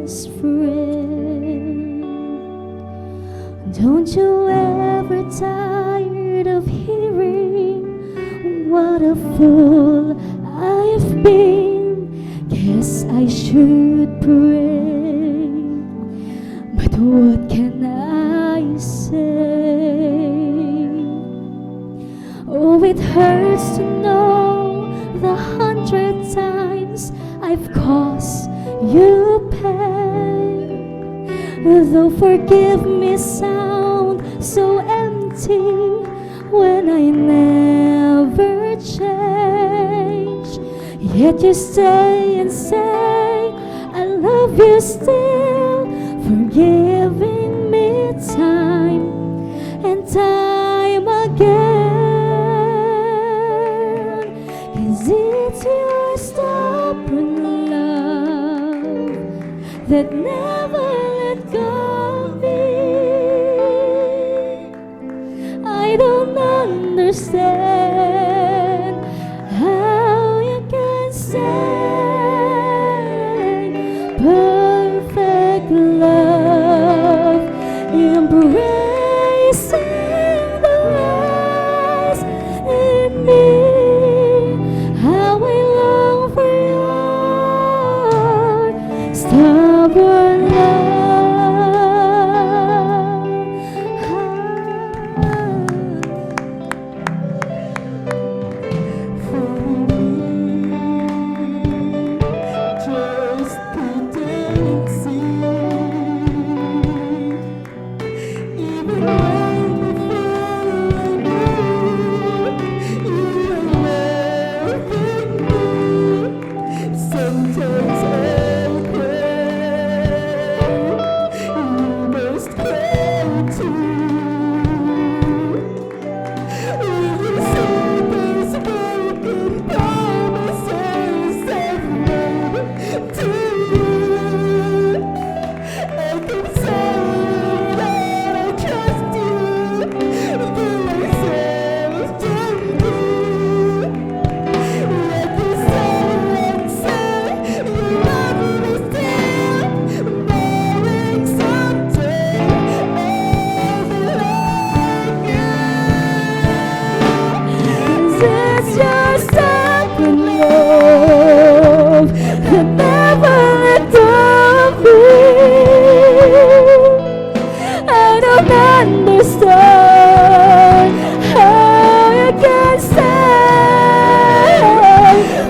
best friend. Don't you ever tired of hearing what a fool I've been? Guess I should pray, but what can I say? Oh, it hurts to know the 100 times I've caused you pain. Though forgive me sound so empty when I never change, yet you stay and say I love you still, forgiving me time and time again. 'Cause it's your stubborn love that never let go of me. I don't understand how you can say perfect love, embracing the rest in me. How I long for your stubborn love. Just pretend see, even when before I knew you were loving me. Sometimes I cry, you must cry too. Will you see these broken promises I've made to you? I can say that I trust you, though myself don't do. Like you say and say you love me still, knowing someday I'll be like you. It's your stubborn love that never let go of me. I don't understand how you can say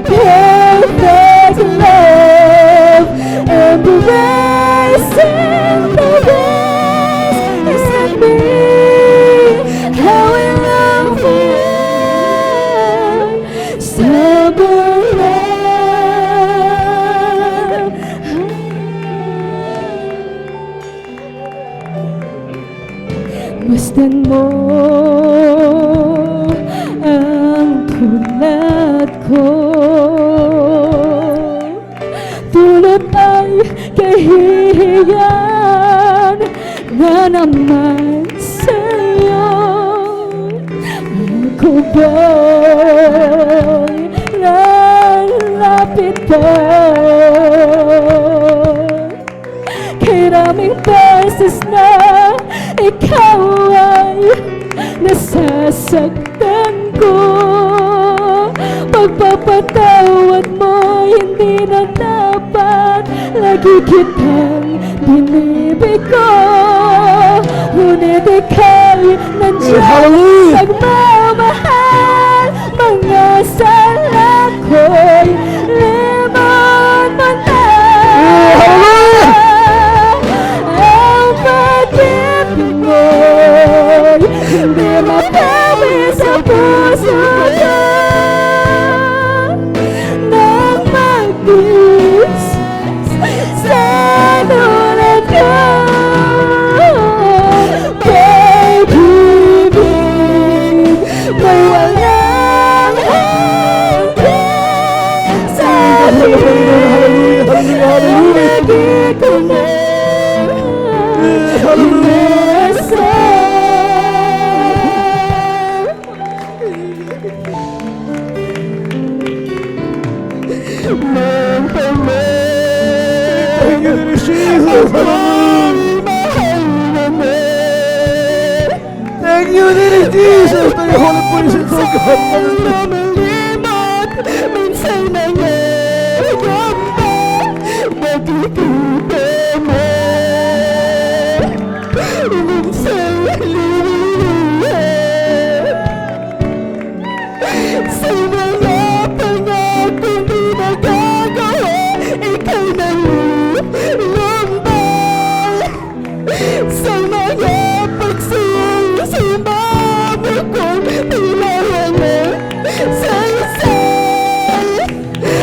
perfect love, embracing the rest is in me. How I love for you, stubborn love. Masdan mo ang tulad ko, tulad ay kahihiyan na naman sa'yo. Ako ba'y lalapit pa? Kay raming beses na ikaw ay nasasaktan ko. Pagpapatawad mo hindi na dapat, lagi kitang binibig ko. Ngunit ika'y nandiyan pagmamahal, mga sala ko'y limon mo na. Ang pag-ibig mo'y hindi mapawi sa puso ko. Nang mag-is sa tulad ko, pag-ibig may walang hanggan sa akin. Lagi ko na Thank you, Jesus. Hallelujah. Thank you, dearest Jesus. Thank you, Holy Presence of God. Hallelujah. Minsan nangangamba, nakikita mo. Minsan lumihan, sa mga pangakong di nagagawa, ikaw nalulumbay. Sa mga pagsisimba mo kong tinahanan sa isay,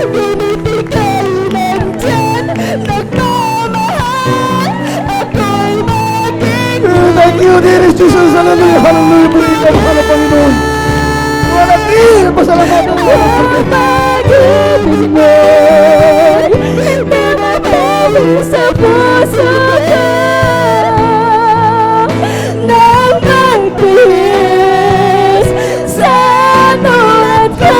ngunit ikaw nandyan, nagmamahal, ako'y maging Thank you, dearest Jesus. Hallelujah. Hallelujah. Purihin ka mahal na Panginoon. Walang pasalamatan mo. pag-ibig mo'y namatawid sa puso ko nang magtihis sa tulad ko.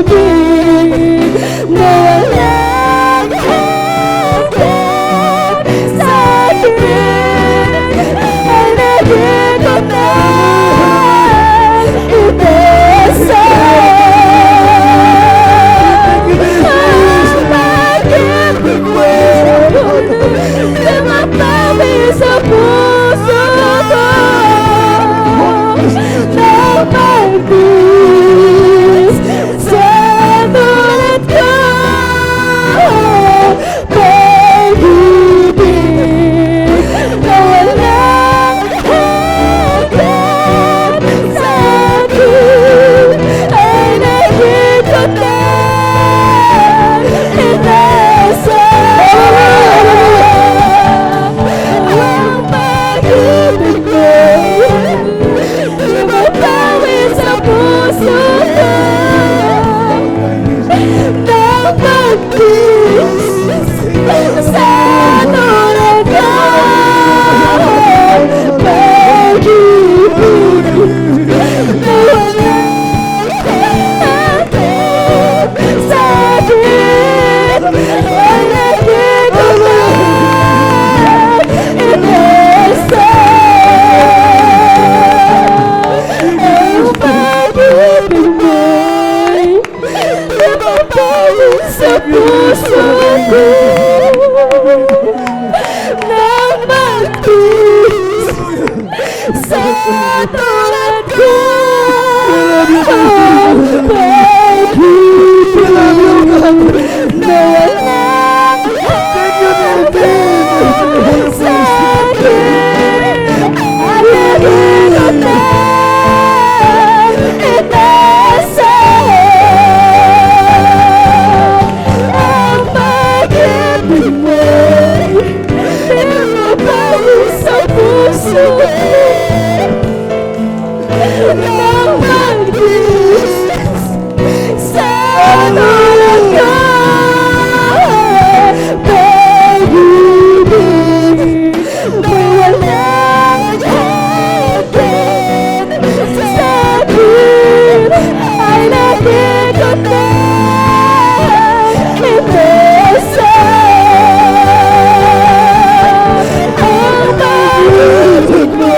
Pag-ibig na walang hanggan sa akin ay naging ko na ibesa. Ang pag-ibig mo na mapawid sa puso ko nang magtihis sa tulad ko. Pag-ibig na walang hanggan sa akin ay naging ko na inasa. Ang pag-ibig mo lumapawid sa puso ko nang magtihis sa tulad ko. Pag-ibig na walang hanggan sa akin ay naging ko na inasa. Ang pag-ibig mo'y lumapawid sa puso ko nang magtihis sa tulad ko. Pag-ibig na walang hanggan sa akin ay naging ko na inasa. Ang pag-ibig mo'y lumapawid sa puso ko nang magtihis sa tulad ko. Pag-ibig na walang hanggan sa akin ay naging ko na inasa. Ang pag-ibig mo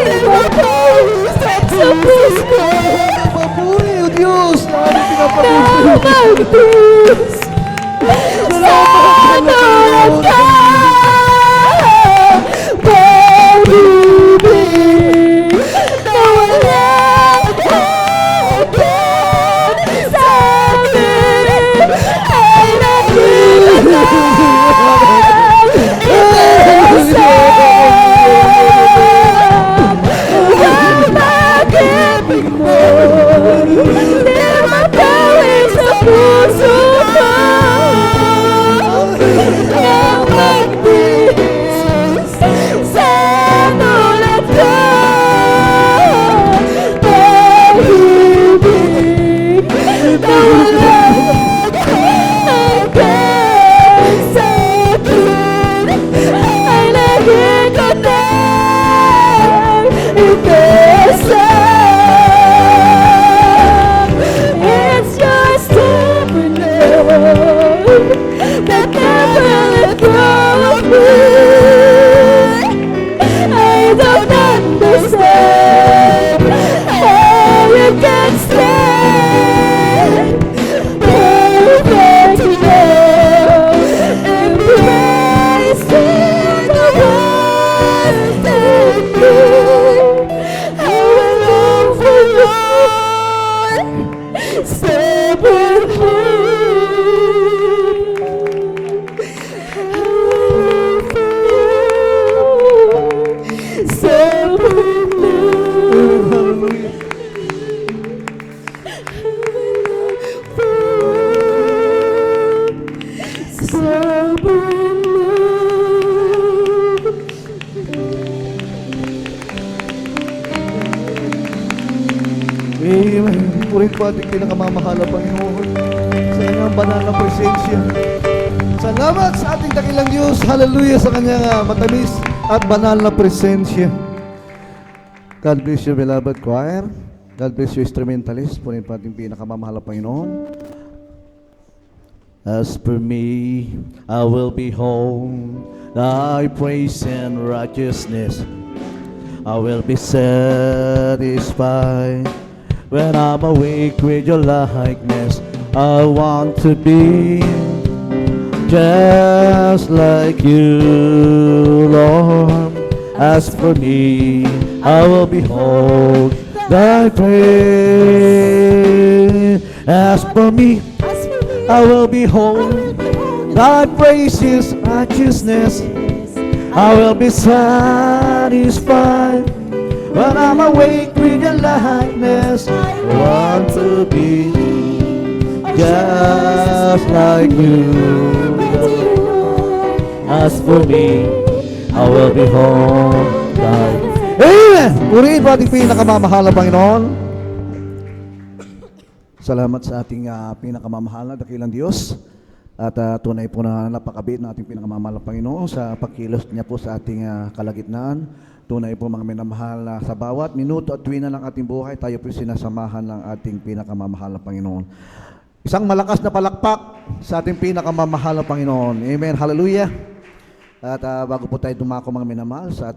lumapawid sa puso ko Papuri, O Diyos. Namin nang pinapakita. magtihis sa tulad ko. Pag-ibig na walang hanggan sa akin ay naging ko na inasa. Ang pag-ibig mo lumapawid sa puso sovereign love. Amen. Purihin po ating pinakamamahal na Panginoon sa kanyang banal na presensya. Salamat sa ating dakilang Diyos. Hallelujah sa kanyang matamis at banal na presensya. God bless you, beloved choir. God bless you, instrumentalist. Purihin po ating pinakamamahal na Panginoon. As for me, I will behold thy praise and righteousness. I will be satisfied when I'm awake with your likeness. I want to be just like you, Lord. As for me, I will behold thy praise. As for me, I will behold thy praises, righteousness. I will be satisfied when I'm awake with your likeness. I want to be just like you. As for me, I will behold thy. Amen! Purihin po ating pinakamamahal na Panginoon. Salamat sa ating pinakamamahal na dakilang Diyos. At tunay po na napakabit ng ating pinakamamahal na Panginoon sa pagkilos niya po sa ating kalagitnaan. Tunay po mga minamahal na sa bawat minuto at tuwina ng ating buhay, tayo po sinasamahan ng ating pinakamamahal na Panginoon. Isang malakas na palakpak sa ating pinakamamahal na Panginoon. Amen. Hallelujah. At bago po tayo dumako mga minamahal sa ating